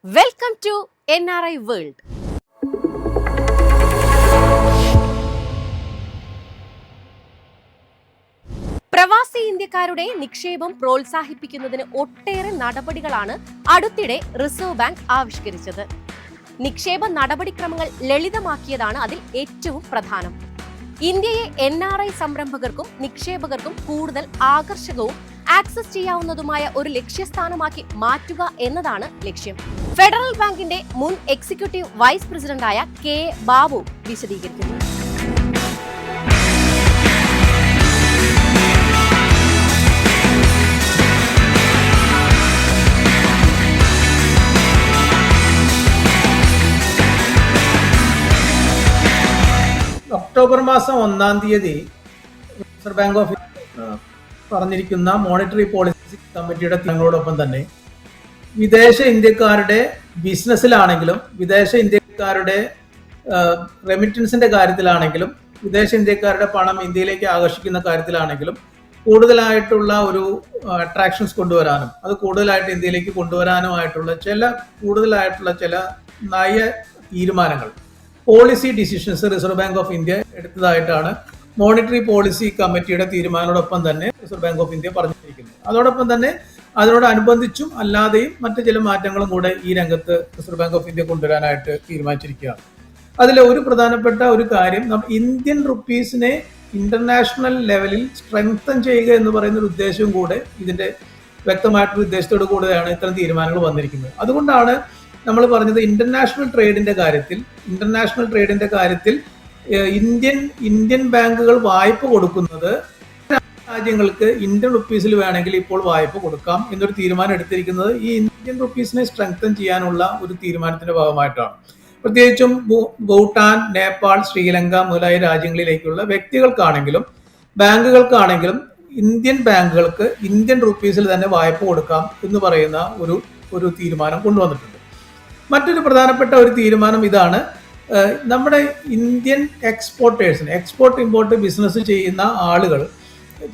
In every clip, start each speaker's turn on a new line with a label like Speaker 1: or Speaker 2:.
Speaker 1: Welcome to NRI world. പ്രവാസി ഇന്ത്യക്കാരുടെ നിക്ഷേപം പ്രോത്സാഹിപ്പിക്കുന്നതിന് ഒട്ടേറെ നടപടികളാണ് അടുത്തിടെ റിസർവ് ബാങ്ക് ആവിഷ്കരിച്ചത്. നിക്ഷേപ നടപടിക്രമങ്ങൾ ലളിതമാക്കിയതാണ് അതിൽ ഏറ്റവും പ്രധാനം. ഇന്ത്യയെ NRI സംരംഭകർക്കും നിക്ഷേപകർക്കും കൂടുതൽ ആകർഷകവും ആക്സസ് ചെയ്യാവുന്നതുമായ ഒരു ലക്ഷ്യസ്ഥാനമാക്കി മാറ്റുക എന്നതാണ് ലക്ഷ്യം. ഫെഡറൽ ബാങ്കിന്റെ മുൻ എക്സിക്യൂട്ടീവ് വൈസ് പ്രസിഡന്റായ കെ ബാബു വിശദീകരിക്കുന്നു.
Speaker 2: ഒക്ടോബർ മാസം 1-ാം തീയതി റിസർവ് ബാങ്ക് ഓഫ് പറഞ്ഞിരിക്കുന്ന മോണിറ്ററി പോളിസി കമ്മിറ്റിയുടെ തീരുമാനങ്ങളോടൊപ്പം തന്നെ വിദേശ ഇന്ത്യക്കാരുടെ ബിസിനസ്സിലാണെങ്കിലും വിദേശ ഇന്ത്യക്കാരുടെ റെമിറ്റൻസിന്റെ കാര്യത്തിലാണെങ്കിലും വിദേശ ഇന്ത്യക്കാരുടെ പണം ഇന്ത്യയിലേക്ക് ആകർഷിക്കുന്ന കാര്യത്തിലാണെങ്കിലും കൂടുതലായിട്ടുള്ള ഒരു അട്രാക്ഷൻസ് കൊണ്ടുവരാനും അത് കൂടുതലായിട്ട് ഇന്ത്യയിലേക്ക് കൊണ്ടുവരാനുമായിട്ടുള്ള ചില നയ തീരുമാനങ്ങൾ policy decisions reserve bank of India എടുത്തതായിട്ടാണ് മോണിറ്ററി പോളിസി കമ്മിറ്റിയുടെ തീരുമാനങ്ങളോടൊപ്പം തന്നെ റിസർവ് ബാങ്ക് ഓഫ് ഇന്ത്യ പറഞ്ഞിരിക്കുന്നത്. അതോടൊപ്പം തന്നെ അതിനോടനുബന്ധിച്ചും അല്ലാതെയും മറ്റു ചില മാറ്റങ്ങളും കൂടെ ഈ രംഗത്ത് റിസർവ് ബാങ്ക് ഓഫ് ഇന്ത്യ കൊണ്ടുവരാനായിട്ട് തീരുമാനിച്ചിരിക്കുകയാണ്. അതിൽ ഒരു പ്രധാനപ്പെട്ട ഒരു കാര്യം ഇന്ത്യൻ റുപ്പീസിനെ ഇന്റർനാഷണൽ ലെവലിൽ സ്ട്രെങ്തൻ ചെയ്യുക എന്ന് പറയുന്ന ഒരു ഉദ്ദേശവും കൂടെ ഇതിന്റെ വ്യക്തമായിട്ടൊരു ഉദ്ദേശത്തോടു കൂടെയാണ് ഇത്തരം തീരുമാനങ്ങൾ വന്നിരിക്കുന്നത്. അതുകൊണ്ടാണ് നമ്മൾ പറഞ്ഞത് ഇന്റർനാഷണൽ ട്രേഡിന്റെ കാര്യത്തിൽ ഇന്ത്യൻ ബാങ്കുകൾ വായ്പ കൊടുക്കുന്നത് രാജ്യങ്ങൾക്ക് ഇന്ത്യൻ റുപ്പീസിൽ വേണമെങ്കിൽ ഇപ്പോൾ വായ്പ കൊടുക്കാം എന്നൊരു തീരുമാനം എടുത്തിരിക്കുന്നത് ഈ ഇന്ത്യൻ റുപ്പീസിനെ സ്ട്രെങ്തൻ ചെയ്യാനുള്ള ഒരു തീരുമാനത്തിന്റെ ഭാഗമായിട്ടാണ്. പ്രത്യേകിച്ചും ഭൂട്ടാൻ, നേപ്പാൾ, ശ്രീലങ്ക മുതലായ രാജ്യങ്ങളിലേക്കുള്ള വ്യക്തികൾക്കാണെങ്കിലും ബാങ്കുകൾക്കാണെങ്കിലും ഇന്ത്യൻ ബാങ്കുകൾക്ക് ഇന്ത്യൻ റുപ്പീസിൽ തന്നെ വായ്പ കൊടുക്കാം എന്ന് പറയുന്ന ഒരു തീരുമാനം കൊണ്ടുവന്നിട്ടുണ്ട്. മറ്റൊരു പ്രധാനപ്പെട്ട ഒരു തീരുമാനം ഇതാണ്. നമ്മുടെ ഇന്ത്യൻ എക്സ്പോർട്ട് ഇമ്പോർട്ട് ബിസിനസ് ചെയ്യുന്ന ആളുകൾ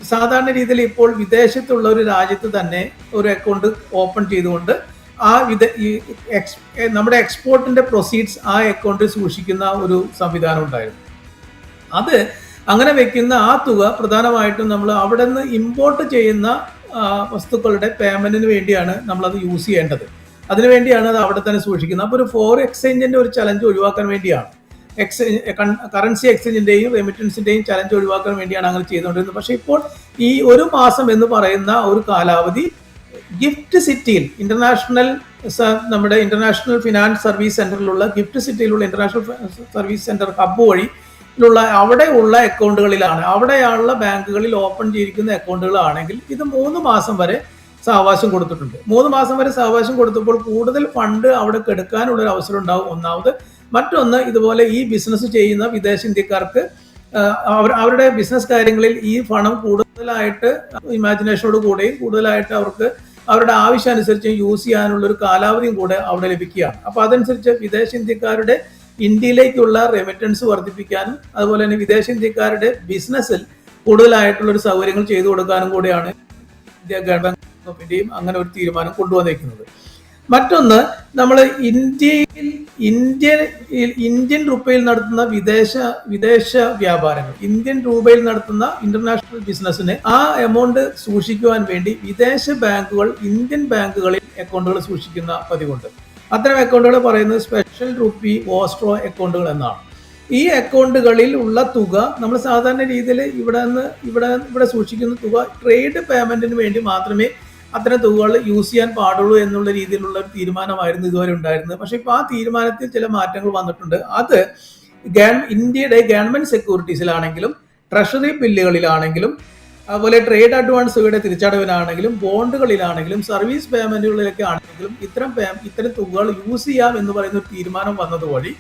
Speaker 2: സാധാരണ രീതിയിൽ ഇപ്പോൾ വിദേശത്തുള്ള ഒരു രാജ്യത്ത് തന്നെ ഒരു അക്കൗണ്ട് ഓപ്പൺ ചെയ്തുകൊണ്ട് നമ്മുടെ എക്സ്പോർട്ടിന്റെ പ്രൊസീഡ്സ് ആ അക്കൗണ്ടിൽ സൂക്ഷിക്കുന്ന ഒരു സംവിധാനം ഉണ്ടായിരുന്നു. അത് അങ്ങനെ വെക്കുന്ന ആ തുക പ്രധാനമായിട്ടും നമ്മൾ അവിടെ നിന്ന് ഇമ്പോർട്ട് ചെയ്യുന്ന വസ്തുക്കളുടെ പേയ്മെന്റിന് വേണ്ടിയാണ് നമ്മളത് യൂസ് ചെയ്യേണ്ടത്. അതിനുവേണ്ടിയാണ് അത് അവിടെ തന്നെ സൂക്ഷിക്കുന്നത്. അപ്പോൾ ഒരു ഫോറിൻ എക്സ്ചേഞ്ചിന്റെ ഒരു ചലഞ്ച് ഒഴിവാക്കാൻ വേണ്ടിയാണ് കറൻസി എക്സ്ചേഞ്ചിന്റെയും റെമിറ്റൻസിന്റെയും ചലഞ്ച് ഒഴിവാക്കാൻ വേണ്ടിയാണ് അങ്ങനെ ചെയ്തുകൊണ്ടിരുന്നത്. പക്ഷെ ഇപ്പോൾ ഈ ഒരു മാസം എന്ന് പറയുന്ന ഒരു കാലാവധി ഗിഫ്റ്റ് സിറ്റിയിൽ നമ്മുടെ ഇന്റർനാഷണൽ ഫിനാൻസ് സർവീസ് സെന്ററിലുള്ള ഗിഫ്റ്റ് സിറ്റിയിലുള്ള ഇന്റർനാഷണൽ സർവീസ് സെന്റർ ഹബ്ബ് വഴിയിലുള്ള അവിടെയുള്ള അക്കൗണ്ടുകളിലാണ് അവിടെയുള്ള ബാങ്കുകളിൽ ഓപ്പൺ ചെയ്തിരിക്കുന്ന അക്കൗണ്ടുകളാണെങ്കിൽ ഇത് 3 മാസം വരെ സാവകാശം കൊടുത്തിട്ടുണ്ട്. 3 മാസം വരെ സാവകാശം കൊടുത്തപ്പോൾ കൂടുതൽ ഫണ്ട് അവിടെ എടുക്കാനുള്ള ഒരു അവസരം ഉണ്ടാവും ഒന്നാമത്. മറ്റൊന്ന്, ഇതുപോലെ ഈ ബിസിനസ് ചെയ്യുന്ന വിദേശ ഇന്ത്യക്കാർക്ക് അവരുടെ ബിസിനസ് കാര്യങ്ങളിൽ ഈ പണം കൂടുതലായിട്ട് ഇമാജിനേഷനോട് കൂടെയും കൂടുതലായിട്ട് അവർക്ക് അവരുടെ ആവശ്യാനുസരിച്ച് യൂസ് ചെയ്യാനുള്ള ഒരു കാലാവധിയും കൂടെ അവിടെ ലഭിക്കുകയാണ്. അപ്പോൾ അതനുസരിച്ച് വിദേശ ഇന്ത്യക്കാരുടെ ഇന്ത്യയിലേക്കുള്ള റെമിറ്റൻസ് വർദ്ധിപ്പിക്കാനും അതുപോലെ തന്നെ വിദേശ ഇന്ത്യക്കാരുടെ ബിസിനസ്സിൽ കൂടുതലായിട്ടുള്ള ഒരു സൗകര്യങ്ങൾ ചെയ്തു കൊടുക്കാനും കൂടെയാണ് ഇന്ത്യ ഗവൺമെന്റ് ഓഫ് ഇന്ത്യയും അങ്ങനെ ഒരു തീരുമാനം കൊണ്ടുവന്നിരിക്കുന്നത്. മറ്റൊന്ന്, നമ്മൾ ഇന്ത്യൻ രൂപയിൽ നടത്തുന്ന വിദേശ വ്യാപാരങ്ങൾ, ഇന്ത്യൻ രൂപയിൽ നടത്തുന്ന ഇന്റർനാഷണൽ ബിസിനസ്സിന് ആ എമൗണ്ട് സൂക്ഷിക്കുവാൻ വേണ്ടി വിദേശ ബാങ്കുകൾ ഇന്ത്യൻ ബാങ്കുകളിൽ അക്കൗണ്ടുകൾ സൂക്ഷിക്കുന്ന പതിവുണ്ട്. അത്തരം അക്കൗണ്ടുകൾ പറയുന്നത് സ്പെഷ്യൽ റുപ്പി ഓസ്ട്രോ അക്കൗണ്ടുകൾ എന്നാണ്. ഈ അക്കൗണ്ടുകളിൽ ഉള്ള തുക നമ്മൾ സാധാരണ രീതിയിൽ ഇവിടെ സൂക്ഷിക്കുന്ന തുക ട്രേഡ് പേയ്മെന്റിന് വേണ്ടി മാത്രമേ അത്തരം തുകകൾ യൂസ് ചെയ്യാൻ പാടുള്ളൂ എന്നുള്ള രീതിയിലുള്ള ഒരു തീരുമാനമായിരുന്നു ഇതുവരെ ഉണ്ടായിരുന്നത്. പക്ഷെ ഇപ്പോൾ ആ തീരുമാനത്തിൽ ചില മാറ്റങ്ങൾ വന്നിട്ടുണ്ട്. അത് ഇന്ത്യയുടെ ഗവൺമെന്റ് സെക്യൂരിറ്റീസിലാണെങ്കിലും ട്രഷറി ബില്ലുകളിലാണെങ്കിലും അതുപോലെ ട്രേഡ് അഡ്വാൻസുകളുടെ തിരിച്ചടവിലാണെങ്കിലും ബോണ്ടുകളിലാണെങ്കിലും സർവീസ് പേയ്മെന്റുകളിലൊക്കെ ആണെങ്കിലും ഇത്തരം തുകകൾ യൂസ് ചെയ്യാം എന്ന് പറയുന്ന ഒരു തീരുമാനം വന്നതുവഴി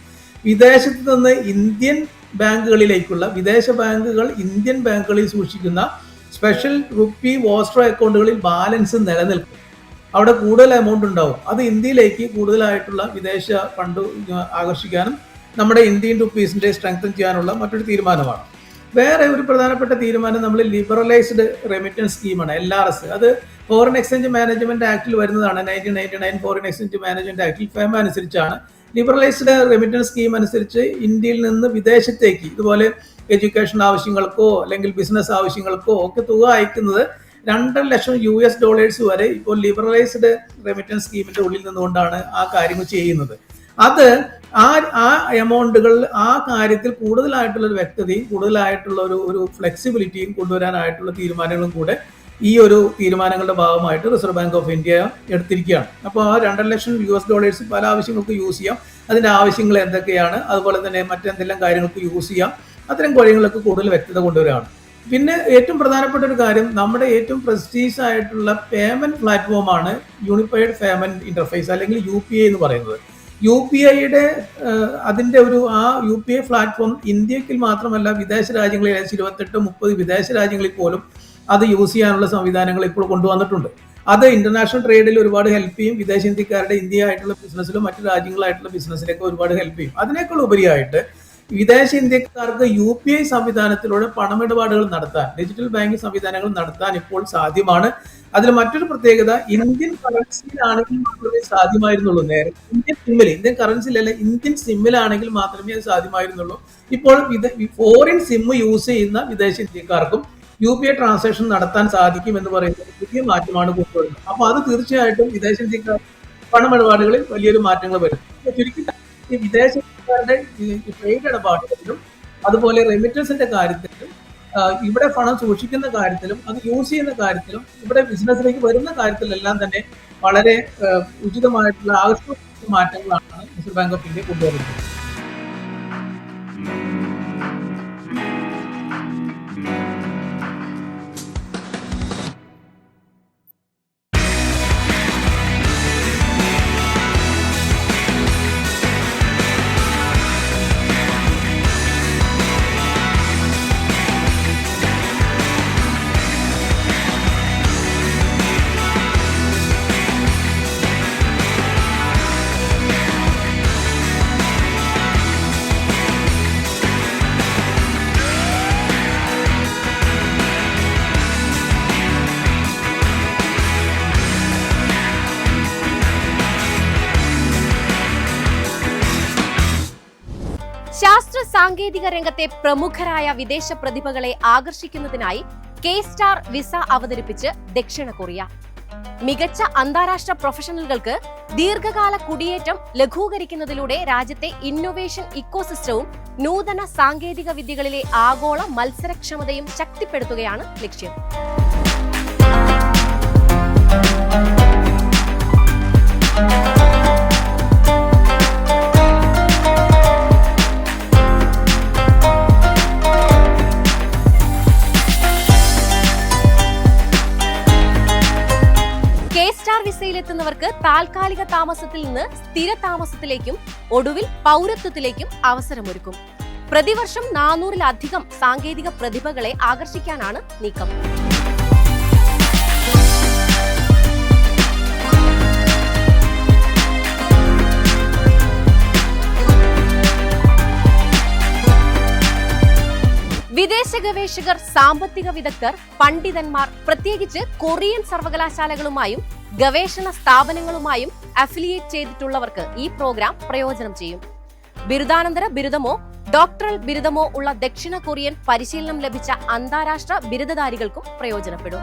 Speaker 2: വിദേശത്ത് നിന്ന് ഇന്ത്യൻ ബാങ്കുകളിലേക്കുള്ള വിദേശ ബാങ്കുകൾ ഇന്ത്യൻ ബാങ്കുകളിൽ സൂക്ഷിക്കുന്ന സ്പെഷ്യൽ റുപ്പി ഓസ്ട്രോ അക്കൗണ്ടുകളിൽ ബാലൻസ് നിലനിൽക്കും. അവിടെ കൂടുതൽ എമൗണ്ട് ഉണ്ടാവും. അത് ഇന്ത്യയിലേക്ക് കൂടുതലായിട്ടുള്ള വിദേശ ഫണ്ട് ആകർഷിക്കാനും നമ്മുടെ ഇന്ത്യൻ റുപ്പീസിന്റെ സ്ട്രെങ്തൻ ചെയ്യാനുള്ള മറ്റൊരു തീരുമാനമാണ്. വേറെ ഒരു പ്രധാനപ്പെട്ട തീരുമാനം നമ്മൾ ലിബറലൈസ്ഡ് റെമിറ്റൻസ് സ്കീമാണ്, LRS. അത് ഫോറിൻ എക്സ്ചേഞ്ച് മാനേജ്മെന്റ് ആക്ടിൽ വരുന്നതാണ്. 1999 ഫോറിൻ എക്സ്ചേഞ്ച് മാനേജ്മെന്റ് ആക്ടിൽ ഫെമ അനുസരിച്ചാണ്. ലിബറലൈസ്ഡ് റെമിറ്റൻസ് സ്കീം അനുസരിച്ച് ഇന്ത്യയിൽ നിന്ന് വിദേശത്തേക്ക് ഇതുപോലെ എഡ്യൂക്കേഷൻ ആവശ്യങ്ങൾക്കോ അല്ലെങ്കിൽ ബിസിനസ് ആവശ്യങ്ങൾക്കോ ഒക്കെ തുക അയക്കുന്നത് $2.5 ലക്ഷം വരെ ഇപ്പോൾ ലിബറലൈസ്ഡ് റെമിറ്റൻസ് സ്കീമിന്റെ ഉള്ളിൽ നിന്നുകൊണ്ടാണ് ആ കാര്യങ്ങൾ ചെയ്യുന്നത്. അത് ആ എമൗണ്ടുകൾ ആ കാര്യത്തിൽ കൂടുതലായിട്ടുള്ള ഒരു വ്യക്തതയും കൂടുതലായിട്ടുള്ള ഒരു ഫ്ലെക്സിബിലിറ്റിയും കൊണ്ടുവരാനായിട്ടുള്ള തീരുമാനങ്ങളും കൂടെ ഈ ഒരു തീരുമാനങ്ങളുടെ ഭാഗമായിട്ട് റിസർവ് ബാങ്ക് ഓഫ് ഇന്ത്യ എടുത്തിരിക്കുകയാണ്. അപ്പോൾ ആ $2.5 ലക്ഷം പല ആവശ്യങ്ങൾക്ക് യൂസ് ചെയ്യാം. അതിന്റെ ആവശ്യങ്ങൾ എന്തൊക്കെയാണ്, അതുപോലെ തന്നെ മറ്റെന്തെല്ലാം കാര്യങ്ങൾക്ക് യൂസ് ചെയ്യാം, അത്തരം കാര്യങ്ങളൊക്കെ കൂടുതൽ വ്യക്തത കൊണ്ടുവരികയാണ്. പിന്നെ ഏറ്റവും പ്രധാനപ്പെട്ട ഒരു കാര്യം, നമ്മുടെ ഏറ്റവും പ്രസ്റ്റീജ് ആയിട്ടുള്ള പേയ്മെന്റ് പ്ലാറ്റ്ഫോമാണ് യൂണിഫൈഡ് പേയ്മെന്റ് ഇന്റർഫേസ് അല്ലെങ്കിൽ UPI എന്ന് പറയുന്നത്. UPIയുടെ അതിന്റെ ആ UPI പ്ലാറ്റ്ഫോം ഇന്ത്യക്ക് മാത്രമല്ല വിദേശ രാജ്യങ്ങളിൽ 28-30 വിദേശ രാജ്യങ്ങളിൽ പോലും അത് യൂസ് ചെയ്യാനുള്ള സംവിധാനങ്ങൾ ഇപ്പോൾ കൊണ്ടുവന്നിട്ടുണ്ട്. അത് ഇന്റർനാഷണൽ ട്രേഡിൽ ഒരുപാട് ഹെൽപ്പ് ചെയ്യും. വിദേശ ഇന്ത്യക്കാരുടെ ഇന്ത്യ ആയിട്ടുള്ള ബിസിനസ്സിലും മറ്റു രാജ്യങ്ങളായിട്ടുള്ള ബിസിനസ്സിലൊക്കെ ഒരുപാട് ഹെൽപ്പ് ചെയ്യും. അതിനേക്കാൾ ഉപരിയായിട്ട് വിദേശ ഇന്ത്യക്കാർക്ക് UPI സംവിധാനത്തിലൂടെ പണമിടപാടുകൾ നടത്താൻ, ഡിജിറ്റൽ ബാങ്കിങ് സംവിധാനങ്ങൾ നടത്താൻ ഇപ്പോൾ സാധ്യമാണ്. അതിൽ മറ്റൊരു പ്രത്യേകത, ഇന്ത്യൻ കറൻസിയിലാണെങ്കിൽ മാത്രമേ സാധ്യമായിരുന്നുള്ളൂ. നേരെ ഇന്ത്യൻ കറൻസിയിലല്ല, ഇന്ത്യൻ സിമ്മിലാണെങ്കിൽ മാത്രമേ അത് സാധ്യമായിരുന്നുള്ളൂ. ഇപ്പോൾ ഫോറിൻ സിം യൂസ് ചെയ്യുന്ന വിദേശ ഇന്ത്യക്കാർക്കും UPI ട്രാൻസാക്ഷൻ നടത്താൻ സാധിക്കും എന്ന് പറയുന്നത് പുതിയ മാറ്റമാണ് കൊണ്ടുവരുന്നത്. അപ്പോൾ അത് തീർച്ചയായിട്ടും വിദേശ ഇന്ത്യക്കാർ പണമിടപാടുകളിൽ വലിയൊരു മാറ്റങ്ങൾ വരും. ചുരുക്കി ഈ വിദേശ ഇന്ത്യക്കാരുടെ ട്രേഡ് ഇടപാടുകളിലും അതുപോലെ റെമിറ്റൻസിന്റെ കാര്യത്തിലും ഇവിടെ പണം സൂക്ഷിക്കുന്ന കാര്യത്തിലും അത് യൂസ് ചെയ്യുന്ന കാര്യത്തിലും ഇവിടെ ബിസിനസ്സിലേക്ക് വരുന്ന കാര്യത്തിലെല്ലാം തന്നെ വളരെ ഉചിതമായിട്ടുള്ള ആകർഷക മാറ്റങ്ങളാണ് റിസർവ് ബാങ്ക് ഓഫ് ഇന്ത്യ കൊണ്ടുവരുന്നത്.
Speaker 1: ശാസ്ത്ര സാങ്കേതിക രംഗത്തെ പ്രമുഖരായ വിദേശ പ്രതിഭകളെ ആകർഷിക്കുന്നതിനായി K-Star വിസ അവതരിപ്പിച്ച് ദക്ഷിണ കൊറിയ. മികച്ച അന്താരാഷ്ട്ര പ്രൊഫഷണലുകൾക്ക് ദീർഘകാല കുടിയേറ്റം ലഘൂകരിക്കുന്നതിലൂടെ രാജ്യത്തെ ഇന്നൊവേഷൻ ഇക്കോസിസ്റ്റവും നൂതന സാങ്കേതിക വിദ്യകളിലെ ആഗോള മത്സരക്ഷമതയും ശക്തിപ്പെടുത്തുകയാണ് ലക്ഷ്യം. K-Star വിസയിലെത്തുന്നവർക്ക് താൽക്കാലിക താമസത്തിൽ നിന്ന് സ്ഥിര താമസത്തിലേക്കും ഒടുവിൽ പൗരത്വത്തിലേക്കും അവസരമൊരുക്കും. പ്രതിവർഷം 400-ലധികം സാങ്കേതിക പ്രതിഭകളെ ആകർഷിക്കാനാണ് നീക്കം. വിദേശ ഗവേഷകർ, സാമ്പത്തിക വിദഗ്ധർ, പണ്ഡിതന്മാർ, പ്രത്യേകിച്ച് കൊറിയൻ സർവകലാശാലകളുമായും ഗവേഷണ സ്ഥാപനങ്ങളുമായും അഫിലിയേറ്റ് ചെയ്തിട്ടുള്ളവർക്ക് ഈ പ്രോഗ്രാം പ്രയോജനം ചെയ്യും. ബിരുദാനന്തര ബിരുദമോ ഡോക്ടറൽ ബിരുദമോ ഉള്ള ദക്ഷിണ കൊറിയൻ പരിശീലനം ലഭിച്ച അന്താരാഷ്ട്ര ബിരുദധാരികൾക്കും പ്രയോജനപ്പെടും.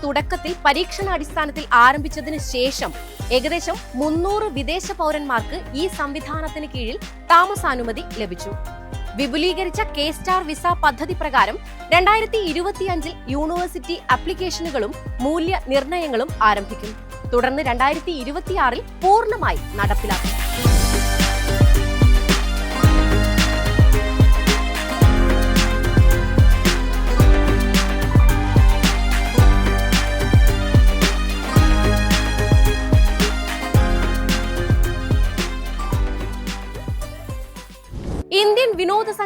Speaker 1: തുടക്കത്തിൽ പരീക്ഷണാടിസ്ഥാനത്തിൽ ആരംഭിച്ചതിന് ശേഷം ഏകദേശം 300 വിദേശ പൗരന്മാർക്ക് ഈ സംവിധാനത്തിന് കീഴിൽ താമസാനുമതി ലഭിച്ചു. വിപുലീകരിച്ച K-Star വിസ പദ്ധതി പ്രകാരം 2025 യൂണിവേഴ്സിറ്റി ആപ്ലിക്കേഷനുകളും മൂല്യനിർണ്ണയങ്ങളും ആരംഭിക്കും. തുടർന്ന് 2026 പൂർണ്ണമായി നടപ്പിലാക്കും.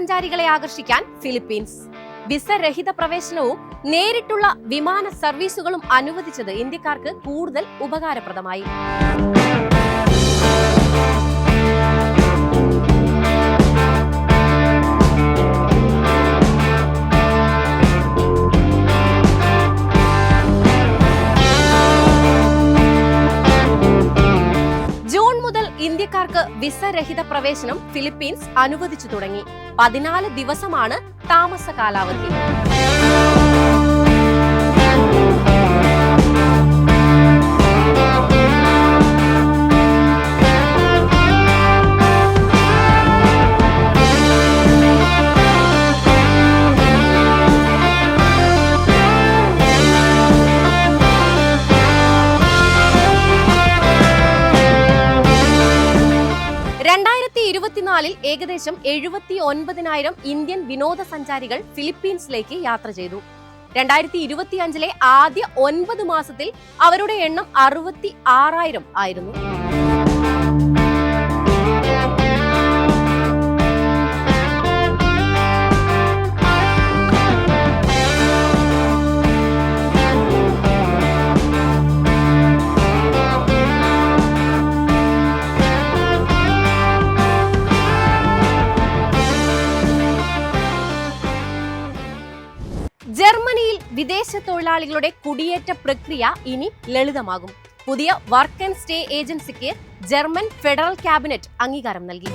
Speaker 1: സഞ്ചാരികളെ ആകർഷിക്കാൻ ഫിലിപ്പീൻസ്. വിസ രഹിത പ്രവേശനവും നേരിട്ടുള്ള വിമാന സർവീസുകളും അനുവദിച്ചത് ഇന്ത്യക്കാർക്ക് കൂടുതൽ ഉപകാരപ്രദമായി. ഇന്ത്യക്കാർക്ക് വിസ രഹിത പ്രവേശനം ഫിലിപ്പീൻസ് അനുവദിച്ചു തുടങ്ങി. 14 ദിവസമാണ് താമസ കാലാവധി. ഏകദേശം 79,000 ഇന്ത്യൻ വിനോദസഞ്ചാരികൾ ഫിലിപ്പീൻസിലേക്ക് യാത്ര ചെയ്തു. 2025 ആദ്യ 9 മാസത്തിൽ അവരുടെ എണ്ണം 66,000 ആയിരുന്നു. ജർമ്മനിയിൽ വിദേശ തൊഴിലാളികളുടെ കുടിയേറ്റ പ്രക്രിയ ഇനി ലളിതമാകും. പുതിയ വർക്ക് ആൻഡ് സ്റ്റേ ഏജൻസിക്ക് ജർമ്മൻ ഫെഡറൽ ക്യാബിനറ്റ് അംഗീകാരം നൽകി.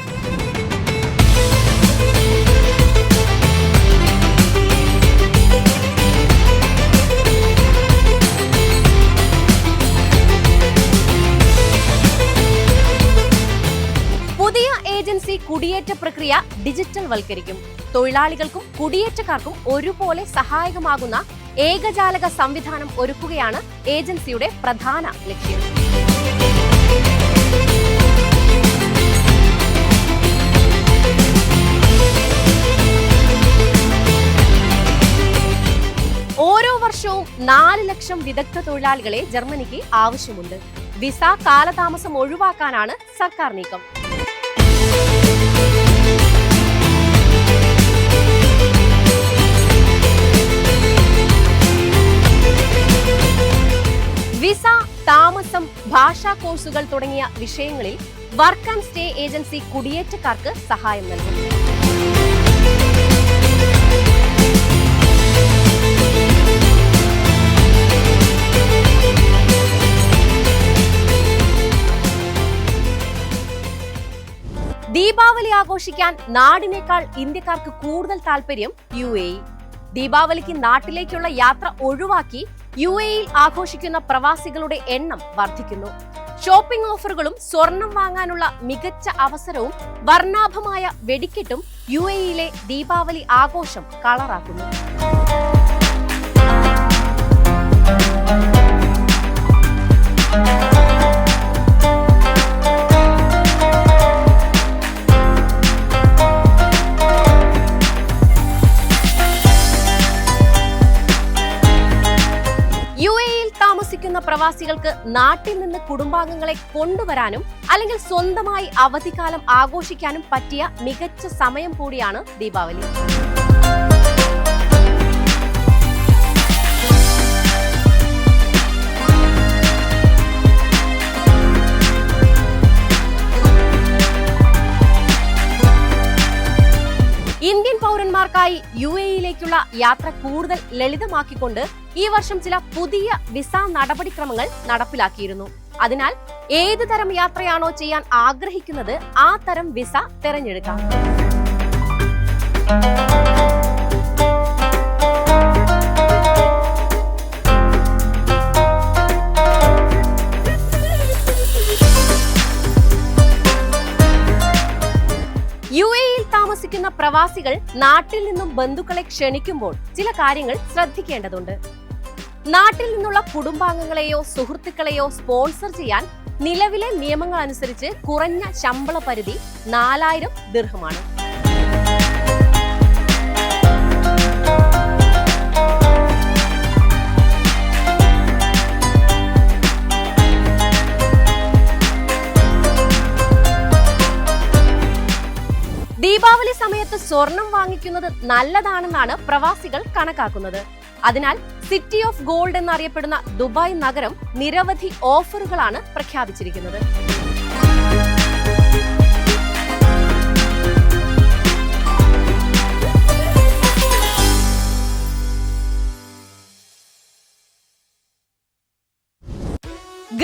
Speaker 1: പുതിയ ഏജൻസി കുടിയേറ്റ പ്രക്രിയ ഡിജിറ്റൽ വൽക്കരിക്കും. തൊഴിലാളികൾക്കും കുടിയേറ്റക്കാർക്കും ഒരുപോലെ സഹായകമാകുന്ന ഏകജാലക സംവിധാനം ഒരുക്കുകയാണ് ഏജൻസിയുടെ പ്രധാന ലക്ഷ്യം. ഓരോ വർഷവും 4 ലക്ഷം വിദഗ്ധ തൊഴിലാളികളെ ജർമ്മനിക്ക് ആവശ്യമുണ്ട്. വിസ കാലതാമസം ഒഴിവാക്കാനാണ് സർക്കാർ നീക്കം. വിസ, താമസം, ഭാഷാ കോഴ്സുകൾ തുടങ്ങിയ വിഷയങ്ങളിൽ വർക്ക് ആൻഡ് സ്റ്റേ ഏജൻസി കുടിയേറ്റക്കാർക്ക് സഹായം നൽകും. ദീപാവലി ആഘോഷിക്കാൻ നാടിനേക്കാൾ ഇന്ത്യക്കാർക്ക് കൂടുതൽ താല്പര്യം UAE. ദീപാവലിക്ക് നാട്ടിലേക്കുള്ള യാത്ര ഒഴിവാക്കി UAEയിൽ ആഘോഷിക്കുന്ന പ്രവാസികളുടെ എണ്ണം വർദ്ധിക്കുന്നു. ഷോപ്പിംഗ് ഓഫറുകളും സ്വർണം വാങ്ങാനുള്ള മികച്ച അവസരവും വർണ്ണാഭമായ വെടിക്കെട്ടും UAEയിലെ ദീപാവലി ആഘോഷം കളറാക്കുന്നു. പ്രവാസികൾക്ക് നാട്ടിൽ നിന്ന് കുടുംബാംഗങ്ങളെ കൊണ്ടുവരാനും അല്ലെങ്കിൽ സ്വന്തമായി അവധിക്കാലം ആഘോഷിക്കാനും പറ്റിയ മികച്ച സമയം കൂടിയാണ് ദീപാവലി. ഇന്ത്യൻ പൗരന്മാർക്കായി UAEയിലേക്കുള്ള യാത്ര കൂടുതൽ ലളിതമാക്കിക്കൊണ്ട് ഈ വർഷം ചില പുതിയ വിസ നടപടിക്രമങ്ങൾ നടപ്പിലാക്കിയിരുന്നു. അതിനാൽ ഏത് തരം യാത്രയാണോ ചെയ്യാൻ ആഗ്രഹിക്കുന്നത് ആ തരം വിസ തിരഞ്ഞെടുക്കാം. UAEയിൽ താമസിക്കുന്ന പ്രവാസികൾ നാട്ടിൽ നിന്നും ബന്ധുക്കളെ ക്ഷണിക്കുമ്പോൾ ചില കാര്യങ്ങൾ ശ്രദ്ധിക്കേണ്ടതുണ്ട്. നാട്ടിൽ നിന്നുള്ള കുടുംബാംഗങ്ങളെയോ സുഹൃത്തുക്കളെയോ സ്പോൺസർ ചെയ്യാൻ നിലവിലെ നിയമങ്ങൾ അനുസരിച്ച് കുറഞ്ഞ ശമ്പള പരിധി 4,000 ദിർഹമാണ്. ദീപാവലി സമയത്ത് സ്വർണം വാങ്ങിക്കുന്നത് നല്ലതാണെന്നാണ് പ്രവാസികൾ കണക്കാക്കുന്നത്. അതിനാൽ സിറ്റി ഓഫ് ഗോൾഡ് എന്നറിയപ്പെടുന്ന ദുബായ് നഗരം നിരവധി ഓഫറുകളാണ് പ്രഖ്യാപിച്ചിരിക്കുന്നത്.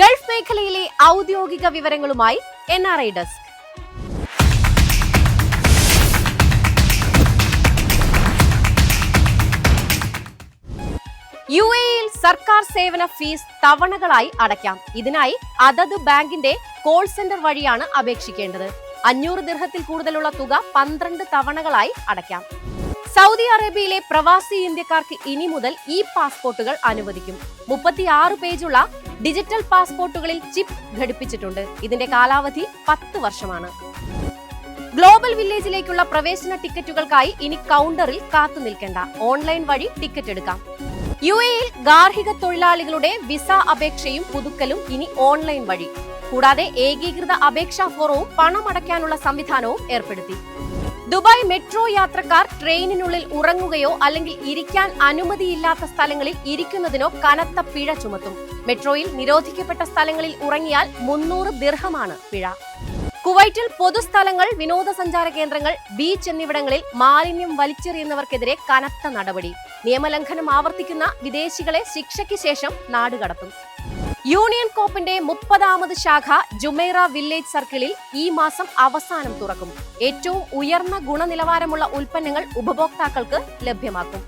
Speaker 1: ഗൾഫ് മേഖലയിലെ ഔദ്യോഗിക വിവരങ്ങളുമായി NRI ഡെസ്ക്. UAE-യിൽ സർക്കാർ സേവന ഫീസ് തവണകളായി അടയ്ക്കാം. ഇതിനായി അതത് ബാങ്കിന്റെ കോൾ സെന്റർ വഴിയാണ് അപേക്ഷിക്കേണ്ടത്. 500 ദിർഹത്തിൽ കൂടുതലുള്ള തുക 12 തവണകളായി അടയ്ക്കാം. സൗദി അറേബ്യയിലെ പ്രവാസി ഇന്ത്യക്കാർക്ക് ഇനി മുതൽ പാസ്പോർട്ടുകൾ അനുവദിക്കും. 36 പേജുള്ള ഡിജിറ്റൽ പാസ്പോർട്ടുകളിൽ ചിപ്പ് ഘടിപ്പിച്ചിട്ടുണ്ട്. ഇതിന്റെ കാലാവധി 10 വർഷമാണ്. ഗ്ലോബൽ വില്ലേജിലേക്കുള്ള പ്രവേശന ടിക്കറ്റുകൾക്കായി ഇനി കൗണ്ടറിൽ കാത്തു നിൽക്കേണ്ട. ഓൺലൈൻ വഴി ടിക്കറ്റ് എടുക്കാം. UAE-യിൽ ഗാർഹിക തൊഴിലാളികളുടെ വിസ അപേക്ഷയും പുതുക്കലും ഇനി ഓൺലൈൻ വഴി. കൂടാതെ ഏകീകൃത അപേക്ഷാ ഫോറവും പണമടയ്ക്കാനുള്ള സംവിധാനവും ഏർപ്പെടുത്തി. ദുബായ് മെട്രോ യാത്രക്കാർ ട്രെയിനിനുള്ളിൽ ഉറങ്ങുകയോ അല്ലെങ്കിൽ ഇരിക്കാൻ അനുമതിയില്ലാത്ത സ്ഥലങ്ങളിൽ ഇരിക്കുന്നതിനോ കനത്ത പിഴ ചുമത്തും. മെട്രോയിൽ നിരോധിക്കപ്പെട്ട സ്ഥലങ്ങളിൽ ഉറങ്ങിയാൽ 300 ദിർഹമാണ് പിഴ. കുവൈറ്റിൽ പൊതുസ്ഥലങ്ങൾ, വിനോദസഞ്ചാര കേന്ദ്രങ്ങൾ, ബീച്ച് എന്നിവിടങ്ങളിൽ മാലിന്യം വലിച്ചെറിയുന്നവർക്കെതിരെ കനത്ത നടപടി. നിയമലംഘനം ആവർത്തിക്കുന്ന വിദേശികളെ ശിക്ഷയ്ക്ക് ശേഷം നാടുകടത്തും. യൂണിയൻ കോപ്പിന്റെ 30ാമത് ശാഖ ജുമൈറ വില്ലേജ് സർക്കിളിൽ ഈ മാസം അവസാനം തുറക്കും. ഏറ്റവും ഉയർന്ന ഗുണനിലവാരമുള്ള ഉൽപ്പന്നങ്ങൾ ഉപഭോക്താക്കൾക്ക് ലഭ്യമാക്കും.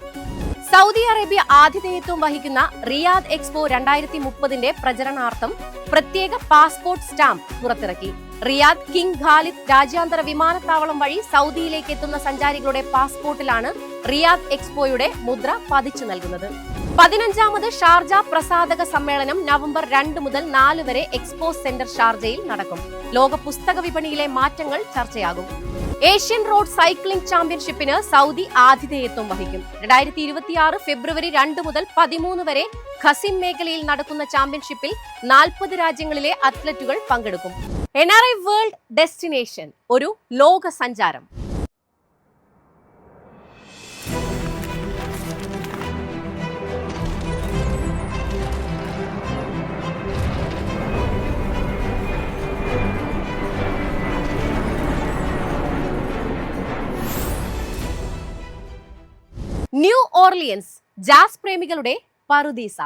Speaker 1: സൗദി അറേബ്യ ആതിഥേയത്വം വഹിക്കുന്ന റിയാദ് എക്സ്പോ 2030ന്റെ പ്രചരണാർത്ഥം പ്രത്യേക പാസ്പോർട്ട് സ്റ്റാമ്പ് പുറത്തിറക്കി. റിയാദ് കിങ് ഖാലിദ് രാജ്യാന്തര വിമാനത്താവളം വഴി സൗദിയിലേക്ക് എത്തുന്ന സഞ്ചാരികളുടെ പാസ്പോർട്ടിലാണ് റിയാദ് എക്സ്പോയുടെ മുദ്ര പതിച്ചു നൽകുന്നത്. 15ാമത് ഷാർജ പ്രസാധക സമ്മേളനം നവംബർ 2 മുതൽ 4 വരെ എക്സ്പോ സെന്റർ ഷാർജയിൽ നടക്കും. ലോക പുസ്തക വിപണിയിലെ മാറ്റങ്ങൾ ചർച്ചയാകും. ഏഷ്യൻ റോഡ് സൈക്ലിംഗ് ചാമ്പ്യൻഷിപ്പിന് സൗദി ആതിഥേയത്വം വഹിക്കും. 2026 ഫെബ്രുവരി 2 മുതൽ 13 വരെ ഖസിം മേഖലയിൽ നടക്കുന്ന ചാമ്പ്യൻഷിപ്പിൽ 40 രാജ്യങ്ങളിലെ അത്ലറ്റുകൾ പങ്കെടുക്കും. NRI വേൾഡ് ഡെസ്റ്റിനേഷൻ, ഒരു ലോക സഞ്ചാരം. ന്യൂ ഓർലിയൻസ്, ജാസ് പ്രേമികളുടെ പറുദീസ.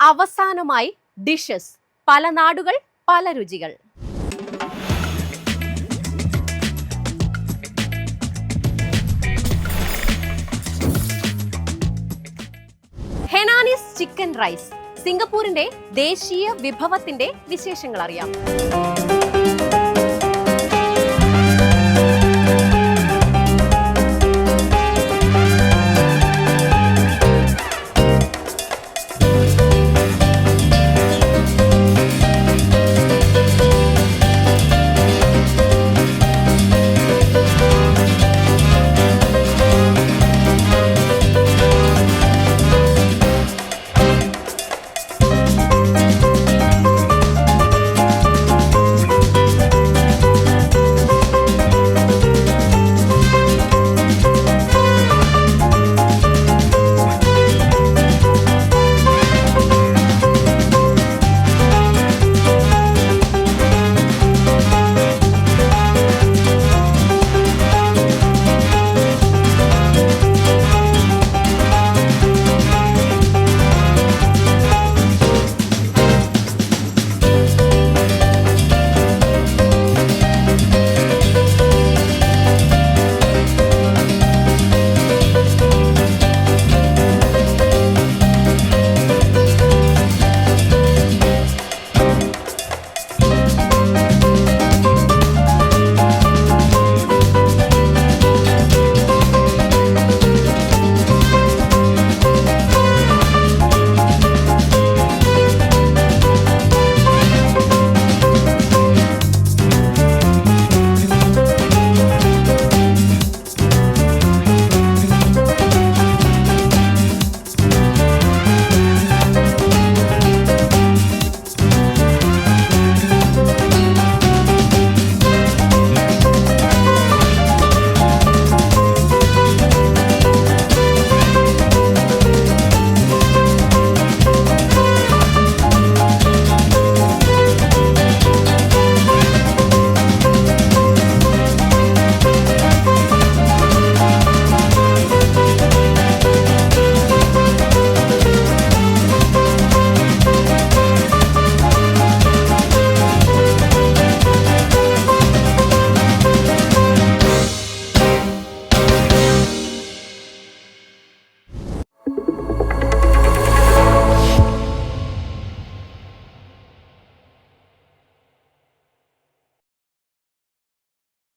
Speaker 1: അവസാനമായി ഡിഷസ്. പല നാടുകൾ, പല രുചികൾ. ഹെനാനീസ് ചിക്കൻ റൈസ്, സിംഗപ്പൂരിന്റെ ദേശീയ വിഭവത്തിന്റെ വിശേഷങ്ങൾ അറിയാം.